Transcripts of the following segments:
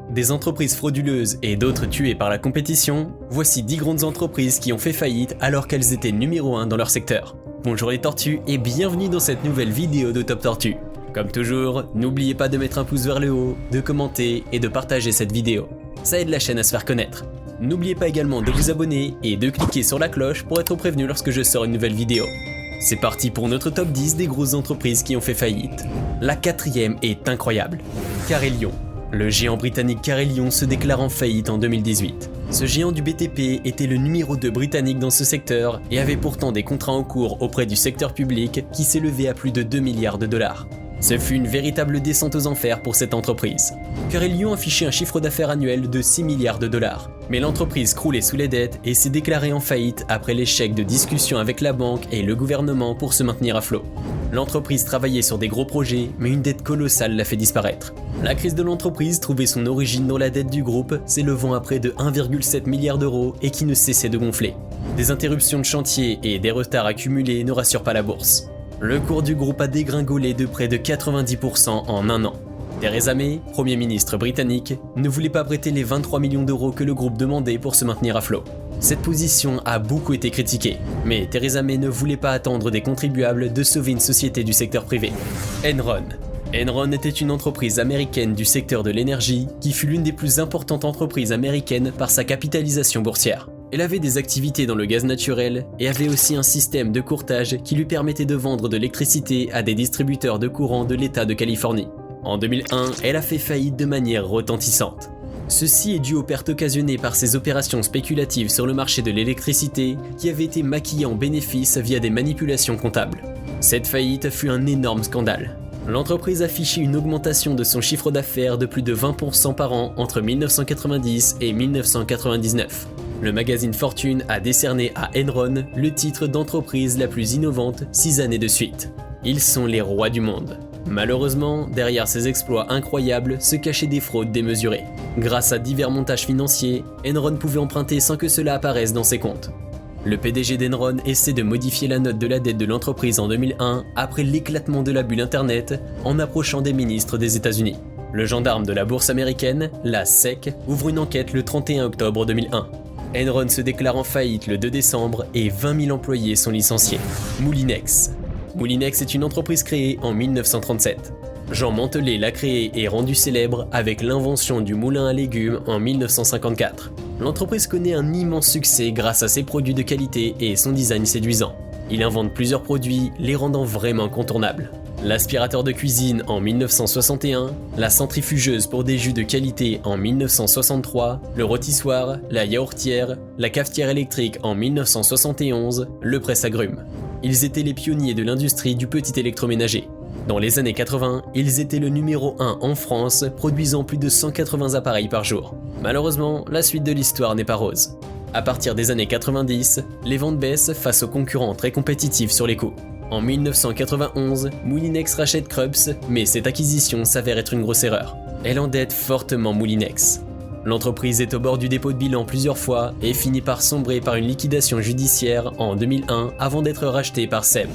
Des entreprises frauduleuses et d'autres tuées par la compétition, voici 10 grandes entreprises qui ont fait faillite alors qu'elles étaient numéro 1 dans leur secteur. Bonjour les tortues et bienvenue dans cette nouvelle vidéo de Top Tortue. Comme toujours, n'oubliez pas de mettre un pouce vers le haut, de commenter et de partager cette vidéo. Ça aide la chaîne à se faire connaître. N'oubliez pas également de vous abonner et de cliquer sur la cloche pour être prévenu lorsque je sors une nouvelle vidéo. C'est parti pour notre top 10 des grosses entreprises qui ont fait faillite. La 4e est incroyable. Carelion. Le géant britannique Carelion se déclare en faillite en 2018. Ce géant du BTP était le numéro 2 britannique dans ce secteur et avait pourtant des contrats en cours auprès du secteur public qui s'élevaient à plus de 2 milliards de dollars. Ce fut une véritable descente aux enfers pour cette entreprise. Carelion affichait un chiffre d'affaires annuel de 6 milliards de dollars. Mais l'entreprise croulait sous les dettes et s'est déclarée en faillite après l'échec de discussions avec la banque et le gouvernement pour se maintenir à flot. L'entreprise travaillait sur des gros projets, mais une dette colossale l'a fait disparaître. La crise de l'entreprise trouvait son origine dans la dette du groupe, s'élevant à près de 1,7 milliard d'euros et qui ne cessait de gonfler. Des interruptions de chantier et des retards accumulés ne rassurent pas la bourse. Le cours du groupe a dégringolé de près de 90% en un an. Theresa May, Premier ministre britannique, ne voulait pas prêter les 23 millions d'euros que le groupe demandait pour se maintenir à flot. Cette position a beaucoup été critiquée, mais Theresa May ne voulait pas attendre des contribuables de sauver une société du secteur privé. Enron. Enron était une entreprise américaine du secteur de l'énergie qui fut l'une des plus importantes entreprises américaines par sa capitalisation boursière. Elle avait des activités dans le gaz naturel et avait aussi un système de courtage qui lui permettait de vendre de l'électricité à des distributeurs de courant de l'État de Californie. En 2001, elle a fait faillite de manière retentissante. Ceci est dû aux pertes occasionnées par ses opérations spéculatives sur le marché de l'électricité qui avaient été maquillées en bénéfices via des manipulations comptables. Cette faillite fut un énorme scandale. L'entreprise affichait une augmentation de son chiffre d'affaires de plus de 20% par an entre 1990 et 1999. Le magazine Fortune a décerné à Enron le titre d'entreprise la plus innovante 6 années de suite. Ils sont les rois du monde. Malheureusement, derrière ces exploits incroyables se cachaient des fraudes démesurées. Grâce à divers montages financiers, Enron pouvait emprunter sans que cela apparaisse dans ses comptes. Le PDG d'Enron essaie de modifier la note de la dette de l'entreprise en 2001 après l'éclatement de la bulle Internet en approchant des ministres des États-Unis. Le gendarme de la bourse américaine, la SEC, ouvre une enquête le 31 octobre 2001. Enron se déclare en faillite le 2 décembre et 20 000 employés sont licenciés. Moulinex. Moulinex est une entreprise créée en 1937. Jean Mantelet l'a créée et rendue célèbre avec l'invention du moulin à légumes en 1954. L'entreprise connaît un immense succès grâce à ses produits de qualité et son design séduisant. Il invente plusieurs produits, les rendant vraiment incontournables. L'aspirateur de cuisine en 1961, la centrifugeuse pour des jus de qualité en 1963, le rôtissoir, la yaourtière, la cafetière électrique en 1971, le presse-agrumes. Ils étaient les pionniers de l'industrie du petit électroménager. Dans les années 80, ils étaient le numéro 1 en France, produisant plus de 180 appareils par jour. Malheureusement, la suite de l'histoire n'est pas rose. À partir des années 90, les ventes baissent face aux concurrents très compétitifs sur les coûts. En 1991, Moulinex rachète Krups, mais cette acquisition s'avère être une grosse erreur. Elle endette fortement Moulinex. L'entreprise est au bord du dépôt de bilan plusieurs fois et finit par sombrer par une liquidation judiciaire en 2001 avant d'être rachetée par SEB.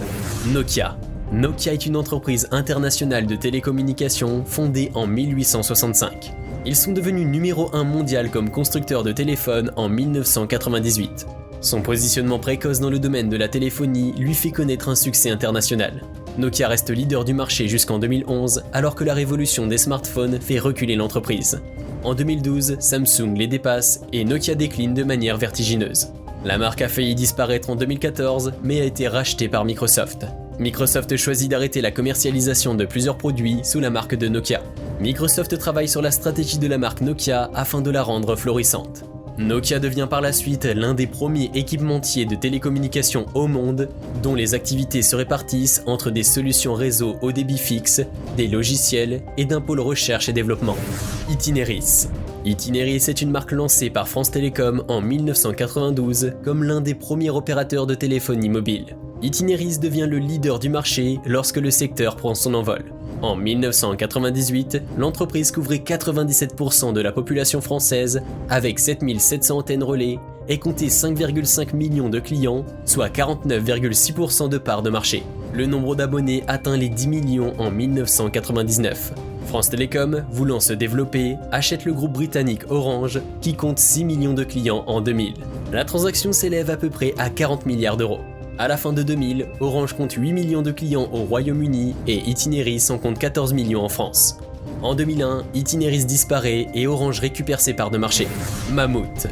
Nokia. Nokia est une entreprise internationale de télécommunications fondée en 1865. Ils sont devenus numéro 1 mondial comme constructeur de téléphones en 1998. Son positionnement précoce dans le domaine de la téléphonie lui fait connaître un succès international. Nokia reste leader du marché jusqu'en 2011 alors que la révolution des smartphones fait reculer l'entreprise. En 2012, Samsung les dépasse et Nokia décline de manière vertigineuse. La marque a failli disparaître en 2014 mais a été rachetée par Microsoft. Microsoft choisit d'arrêter la commercialisation de plusieurs produits sous la marque de Nokia. Microsoft travaille sur la stratégie de la marque Nokia afin de la rendre florissante. Nokia devient par la suite l'un des premiers équipementiers de télécommunications au monde, dont les activités se répartissent entre des solutions réseau haut débit fixe, des logiciels et d'un pôle recherche et développement. Itineris. Itineris est une marque lancée par France Télécom en 1992 comme l'un des premiers opérateurs de téléphonie mobile. Itineris devient le leader du marché lorsque le secteur prend son envol. En 1998, l'entreprise couvrait 97% de la population française avec 7700 antennes relais et comptait 5,5 millions de clients, soit 49,6% de part de marché. Le nombre d'abonnés atteint les 10 millions en 1999. France Télécom, voulant se développer, achète le groupe britannique Orange, qui compte 6 millions de clients en 2000. La transaction s'élève à peu près à 40 milliards d'euros. À la fin de 2000, Orange compte 8 millions de clients au Royaume-Uni et Itineris en compte 14 millions en France. En 2001, Itineris disparaît et Orange récupère ses parts de marché. Mammouth.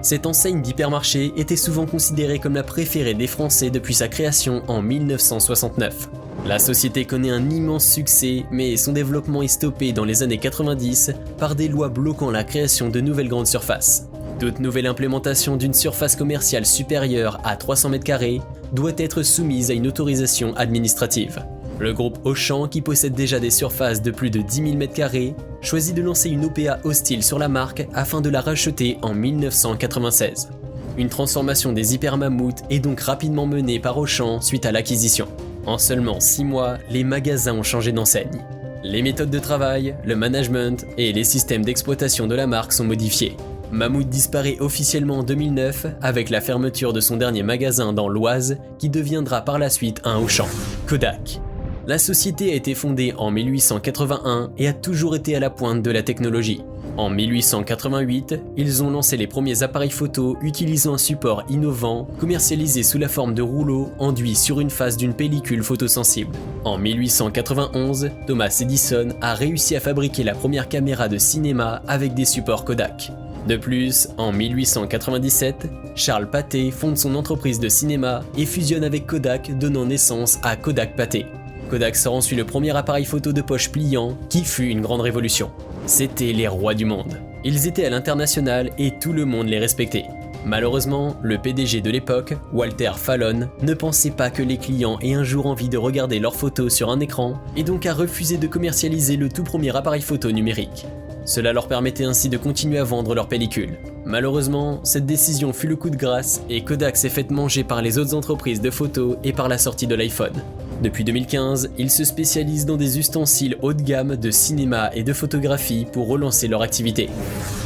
Cette enseigne d'hypermarché était souvent considérée comme la préférée des Français depuis sa création en 1969. La société connaît un immense succès, mais son développement est stoppé dans les années 90 par des lois bloquant la création de nouvelles grandes surfaces. Toute nouvelle implémentation d'une surface commerciale supérieure à 300 m² doit être soumise à une autorisation administrative. Le groupe Auchan, qui possède déjà des surfaces de plus de 10 000 m², choisit de lancer une OPA hostile sur la marque afin de la racheter en 1996. Une transformation des hypermammouths est donc rapidement menée par Auchan suite à l'acquisition. En seulement 6 mois, les magasins ont changé d'enseigne. Les méthodes de travail, le management et les systèmes d'exploitation de la marque sont modifiés. Mammouth disparaît officiellement en 2009 avec la fermeture de son dernier magasin dans l'Oise qui deviendra par la suite un Auchan. Kodak. La société a été fondée en 1881 et a toujours été à la pointe de la technologie. En 1888, ils ont lancé les premiers appareils photo utilisant un support innovant commercialisé sous la forme de rouleaux enduits sur une face d'une pellicule photosensible. En 1891, Thomas Edison a réussi à fabriquer la première caméra de cinéma avec des supports Kodak. De plus, en 1897, Charles Pathé fonde son entreprise de cinéma et fusionne avec Kodak, donnant naissance à Kodak Pathé. Kodak sort ensuite le premier appareil photo de poche pliant qui fut une grande révolution. C'étaient les rois du monde. Ils étaient à l'international et tout le monde les respectait. Malheureusement, le PDG de l'époque, Walter Fallon, ne pensait pas que les clients aient un jour envie de regarder leurs photos sur un écran et donc a refusé de commercialiser le tout premier appareil photo numérique. Cela leur permettait ainsi de continuer à vendre leurs pellicules. Malheureusement, cette décision fut le coup de grâce et Kodak s'est fait manger par les autres entreprises de photos et par la sortie de l'iPhone. Depuis 2015, ils se spécialisent dans des ustensiles haut de gamme de cinéma et de photographie pour relancer leur activité.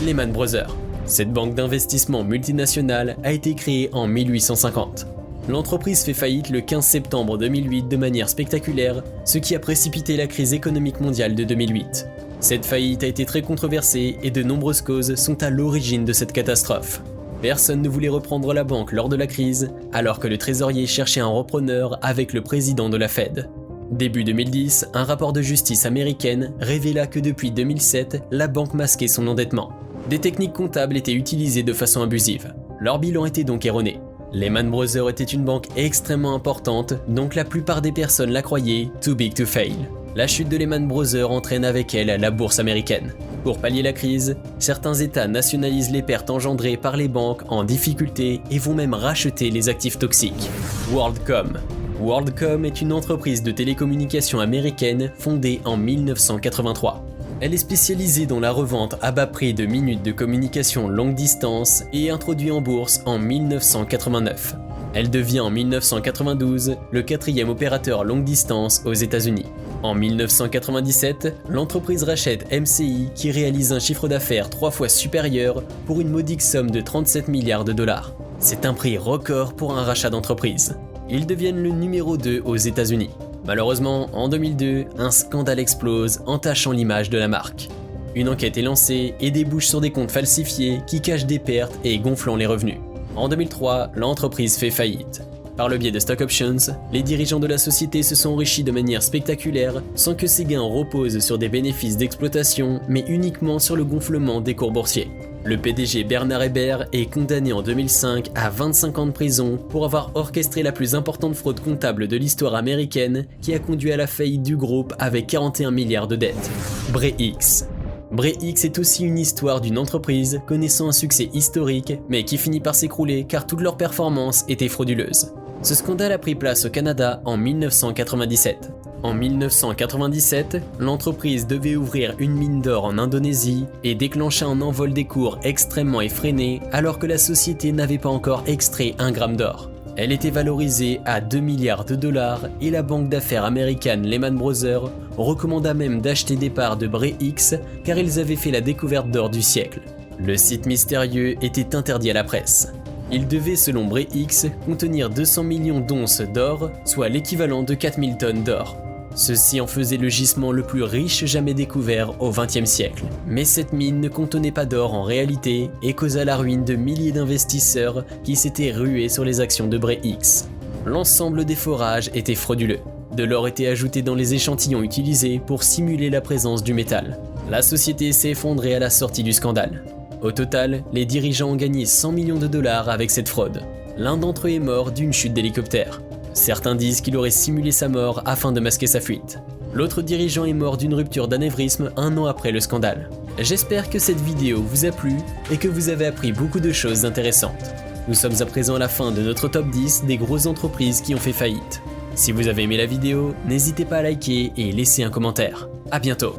Lehman Brothers. Cette banque d'investissement multinationale a été créée en 1850. L'entreprise fait faillite le 15 septembre 2008 de manière spectaculaire, ce qui a précipité la crise économique mondiale de 2008. Cette faillite a été très controversée et de nombreuses causes sont à l'origine de cette catastrophe. Personne ne voulait reprendre la banque lors de la crise, alors que le trésorier cherchait un repreneur avec le président de la Fed. Début 2010, un rapport de justice américaine révéla que depuis 2007, la banque masquait son endettement. Des techniques comptables étaient utilisées de façon abusive. Leur bilan était donc erroné. Lehman Brothers était une banque extrêmement importante, donc la plupart des personnes la croyaient too big to fail. La chute de Lehman Brothers entraîne avec elle la bourse américaine. Pour pallier la crise, certains États nationalisent les pertes engendrées par les banques en difficulté et vont même racheter les actifs toxiques. WorldCom. WorldCom est une entreprise de télécommunications américaine fondée en 1983. Elle est spécialisée dans la revente à bas prix de minutes de communication longue distance et introduite en bourse en 1989. Elle devient en 1992 le 4e opérateur longue distance aux États-Unis. En 1997, l'entreprise rachète MCI qui réalise un chiffre d'affaires 3 fois supérieur pour une modique somme de 37 milliards de dollars. C'est un prix record pour un rachat d'entreprise. Ils deviennent le numéro 2 aux États-Unis. Malheureusement, en 2002, un scandale explose, entachant l'image de la marque. Une enquête est lancée et débouche sur des comptes falsifiés qui cachent des pertes et gonflant les revenus. En 2003, l'entreprise fait faillite. Par le biais de stock options, les dirigeants de la société se sont enrichis de manière spectaculaire sans que ces gains reposent sur des bénéfices d'exploitation, mais uniquement sur le gonflement des cours boursiers. Le PDG Bernard Hébert est condamné en 2005 à 25 ans de prison pour avoir orchestré la plus importante fraude comptable de l'histoire américaine qui a conduit à la faillite du groupe avec 41 milliards de dettes. BreX. BreX est aussi une histoire d'une entreprise connaissant un succès historique mais qui finit par s'écrouler car toutes leurs performances étaient frauduleuses. Ce scandale a pris place au Canada en 1997. En 1997, l'entreprise devait ouvrir une mine d'or en Indonésie et déclencher un envol des cours extrêmement effréné alors que la société n'avait pas encore extrait 1 gramme d'or. Elle était valorisée à 2 milliards de dollars et la banque d'affaires américaine Lehman Brothers recommanda même d'acheter des parts de BreX car ils avaient fait la découverte d'or du siècle. Le site mystérieux était interdit à la presse. Il devait, selon BreX, contenir 200 millions d'onces d'or, soit l'équivalent de 4000 tonnes d'or. Ceci en faisait le gisement le plus riche jamais découvert au XXe siècle. Mais cette mine ne contenait pas d'or en réalité et causa la ruine de milliers d'investisseurs qui s'étaient rués sur les actions de BreX. L'ensemble des forages était frauduleux. De l'or était ajouté dans les échantillons utilisés pour simuler la présence du métal. La société s'est effondrée à la sortie du scandale. Au total, les dirigeants ont gagné 100 millions de dollars avec cette fraude. L'un d'entre eux est mort d'une chute d'hélicoptère. Certains disent qu'il aurait simulé sa mort afin de masquer sa fuite. L'autre dirigeant est mort d'une rupture d'anévrisme 1 an après le scandale. J'espère que cette vidéo vous a plu et que vous avez appris beaucoup de choses intéressantes. Nous sommes à présent à la fin de notre top 10 des grosses entreprises qui ont fait faillite. Si vous avez aimé la vidéo, n'hésitez pas à liker et laisser un commentaire. À bientôt.